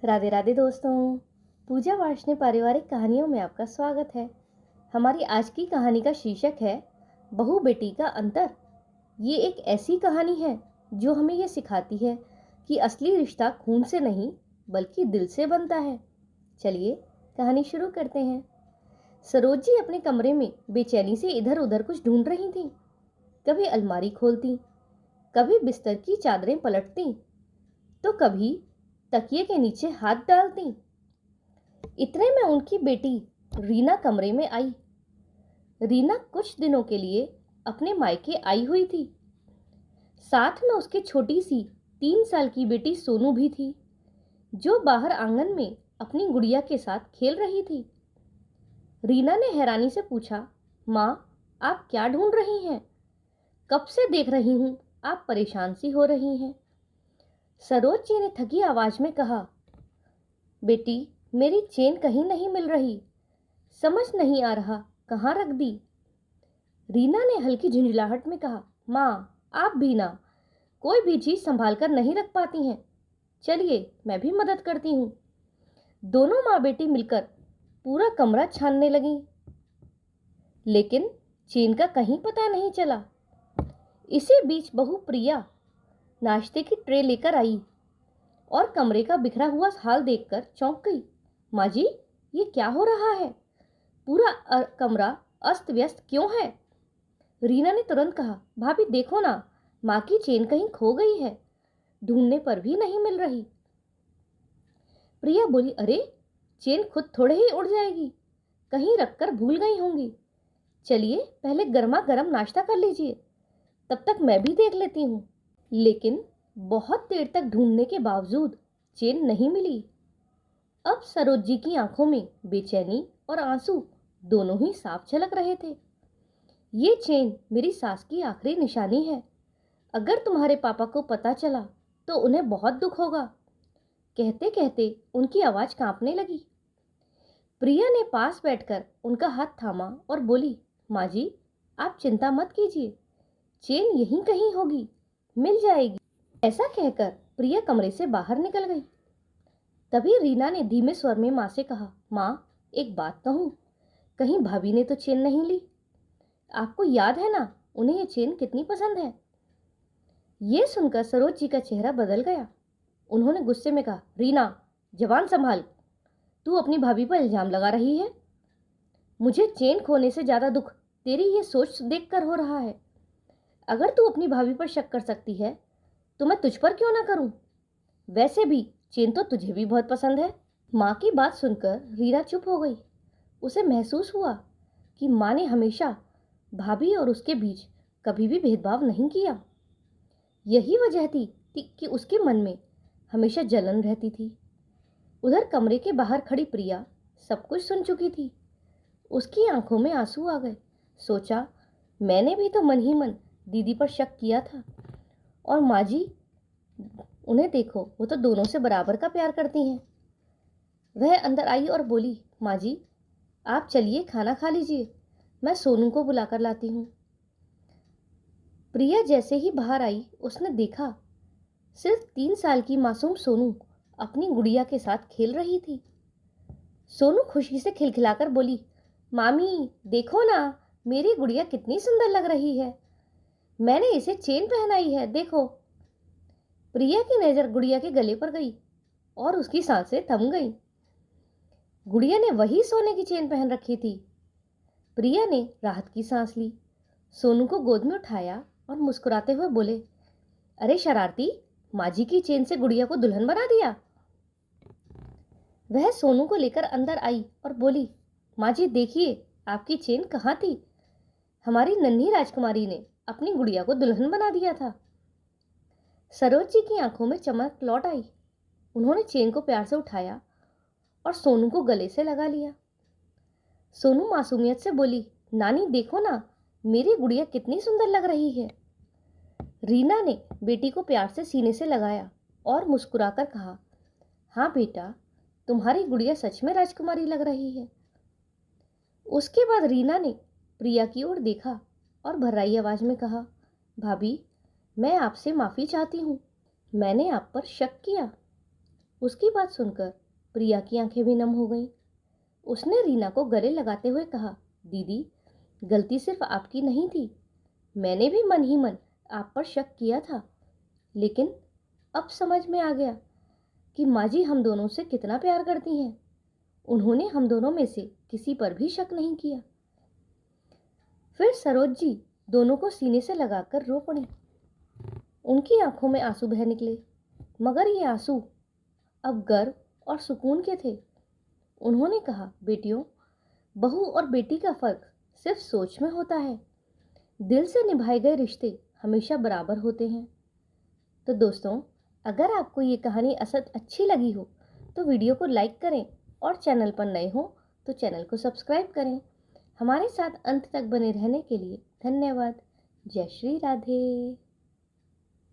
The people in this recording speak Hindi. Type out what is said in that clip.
राधे राधे दोस्तों। पूजा वार्ष्णेय पारिवारिक कहानियों में आपका स्वागत है। हमारी आज की कहानी का शीर्षक है बहू बेटी का अंतर। ये एक ऐसी कहानी है जो हमें ये सिखाती है कि असली रिश्ता खून से नहीं बल्कि दिल से बनता है। चलिए कहानी शुरू करते हैं। सरोज जी अपने कमरे में बेचैनी से इधर उधर कुछ ढूंढ रही थी। कभी अलमारी खोलती, कभी बिस्तर की चादरें पलटती, तो कभी तकिए के नीचे हाथ डालती। इतने में उनकी बेटी रीना कमरे में आई। रीना कुछ दिनों के लिए अपने मायके आई हुई थी। साथ में उसके छोटी सी 3 साल की बेटी सोनू भी थी, जो बाहर आंगन में अपनी गुड़िया के साथ खेल रही थी। रीना ने हैरानी से पूछा, माँ, आप क्या ढूंढ रही हैं? कब से देख रही हूं, आप परेशान सी हो रही हैं। सरोज जी ने थकी आवाज में कहा, बेटी, मेरी चेन कहीं नहीं मिल रही, समझ नहीं आ रहा कहाँ रख दी। रीना ने हल्की झुंझलाहट में कहा, माँ, आप भी ना कोई भी चीज संभाल कर नहीं रख पाती हैं। चलिए मैं भी मदद करती हूँ। दोनों माँ बेटी मिलकर पूरा कमरा छानने लगी, लेकिन चेन का कहीं पता नहीं चला। इसी बीच बहू प्रिया नाश्ते की ट्रे लेकर आई और कमरे का बिखरा हुआ हाल देखकर चौंक गई। माँ जी, ये क्या हो रहा है? पूरा कमरा अस्त व्यस्त क्यों है? रीना ने तुरंत कहा, भाभी देखो ना, माँ की चेन कहीं खो गई है, ढूंढने पर भी नहीं मिल रही। प्रिया बोली, अरे, चेन खुद थोड़े ही उड़ जाएगी, कहीं रखकर भूल गई होंगी। चलिए पहले गर्मा गर्म नाश्ता कर लीजिए, तब तक मैं भी देख लेती हूँ। लेकिन बहुत देर तक ढूंढने के बावजूद चेन नहीं मिली। अब सरोज जी की आंखों में बेचैनी और आंसू दोनों ही साफ झलक रहे थे। ये चेन मेरी सास की आखिरी निशानी है, अगर तुम्हारे पापा को पता चला तो उन्हें बहुत दुख होगा। कहते कहते उनकी आवाज कांपने लगी। प्रिया ने पास बैठकर उनका हाथ थामा और बोली, माँ जी, आप चिंता मत कीजिए, चेन यहीं कहीं होगी, मिल जाएगी। ऐसा कहकर प्रिया कमरे से बाहर निकल गई। तभी रीना ने धीमे स्वर में माँ से कहा, माँ, एक बात कहूँ, कहीं भाभी ने तो चेन नहीं ली? आपको याद है ना, उन्हें ये चेन कितनी पसंद है। ये सुनकर सरोज जी का चेहरा बदल गया। उन्होंने गुस्से में कहा, रीना, जबान संभाल, तू अपनी भाभी पर इल्जाम लगा रही है। मुझे चेन खोने से ज्यादा दुख तेरी ये सोच देखकर हो रहा है। अगर तू अपनी भाभी पर शक कर सकती है तो मैं तुझ पर क्यों ना करूं? वैसे भी चेन तो तुझे भी बहुत पसंद है। माँ की बात सुनकर रीना चुप हो गई। उसे महसूस हुआ कि माँ ने हमेशा भाभी और उसके बीच कभी भी भेदभाव नहीं किया। यही वजह थी कि उसके मन में हमेशा जलन रहती थी। उधर कमरे के बाहर खड़ी प्रिया सब कुछ सुन चुकी थी। उसकी आंखों में आंसू आ गए। सोचा, मैंने भी तो मन ही मन दीदी पर शक किया था, और माँ जी, उन्हें देखो, वो तो दोनों से बराबर का प्यार करती हैं। वह अंदर आई और बोली, माँ जी, आप चलिए खाना खा लीजिए, मैं सोनू को बुलाकर लाती हूँ। प्रिया जैसे ही बाहर आई, उसने देखा सिर्फ 3 साल की मासूम सोनू अपनी गुड़िया के साथ खेल रही थी। सोनू खुशी से खिलखिलाकर बोली, मामी देखो ना, मेरी गुड़िया कितनी सुंदर लग रही है, मैंने इसे चेन पहनाई है, देखो। प्रिया की नजर गुड़िया के गले पर गई और उसकी सांसें थम गईं। गुड़िया ने वही सोने की चेन पहन रखी थी। प्रिया ने राहत की सांस ली, सोनू को गोद में उठाया और मुस्कुराते हुए बोले, अरे शरारती, माँ जी की चेन से गुड़िया को दुल्हन बना दिया। वह सोनू को लेकर अंदर आई और बोली, माँ जी देखिए, आपकी चेन कहाँ थी? हमारी नन्ही राजकुमारी ने अपनी गुड़िया को दुल्हन बना दिया था। सरोज जी की आंखों में चमक लौट आई। उन्होंने चेन को प्यार से उठाया और सोनू को गले से लगा लिया। सोनू मासूमियत से बोली, नानी देखो ना, मेरी गुड़िया कितनी सुंदर लग रही है। रीना ने बेटी को प्यार से सीने से लगाया और मुस्कुराकर कहा, हाँ बेटा, तुम्हारी गुड़िया सच में राजकुमारी लग रही है। उसके बाद रीना ने प्रिया की ओर देखा और भर्राई आवाज में कहा, भाभी, मैं आपसे माफी चाहती हूँ, मैंने आप पर शक किया। उसकी बात सुनकर प्रिया की आंखें भी नम हो गईं। उसने रीना को गले लगाते हुए कहा, दीदी, गलती सिर्फ आपकी नहीं थी। मैंने भी मन ही मन आप पर शक किया था, लेकिन अब समझ में आ गया कि माँ जी हम दोनों से कितना प्यार करती हैं। उन्होंने हम दोनों में से किसी पर भी शक नहीं किया। फिर सरोज जी दोनों को सीने से लगाकर रो पड़ी। उनकी आंखों में आंसू बह निकले, मगर ये आंसू अब गर्व और सुकून के थे। उन्होंने कहा, बेटियों, बहू और बेटी का फर्क सिर्फ सोच में होता है। दिल से निभाए गए रिश्ते हमेशा बराबर होते हैं। तो दोस्तों, अगर आपको ये कहानी असद अच्छी लगी हो तो वीडियो को लाइक करें और चैनल पर नए हो तो चैनल को सब्सक्राइब करें। हमारे साथ अंत तक बने रहने के लिए धन्यवाद। जय श्री राधे।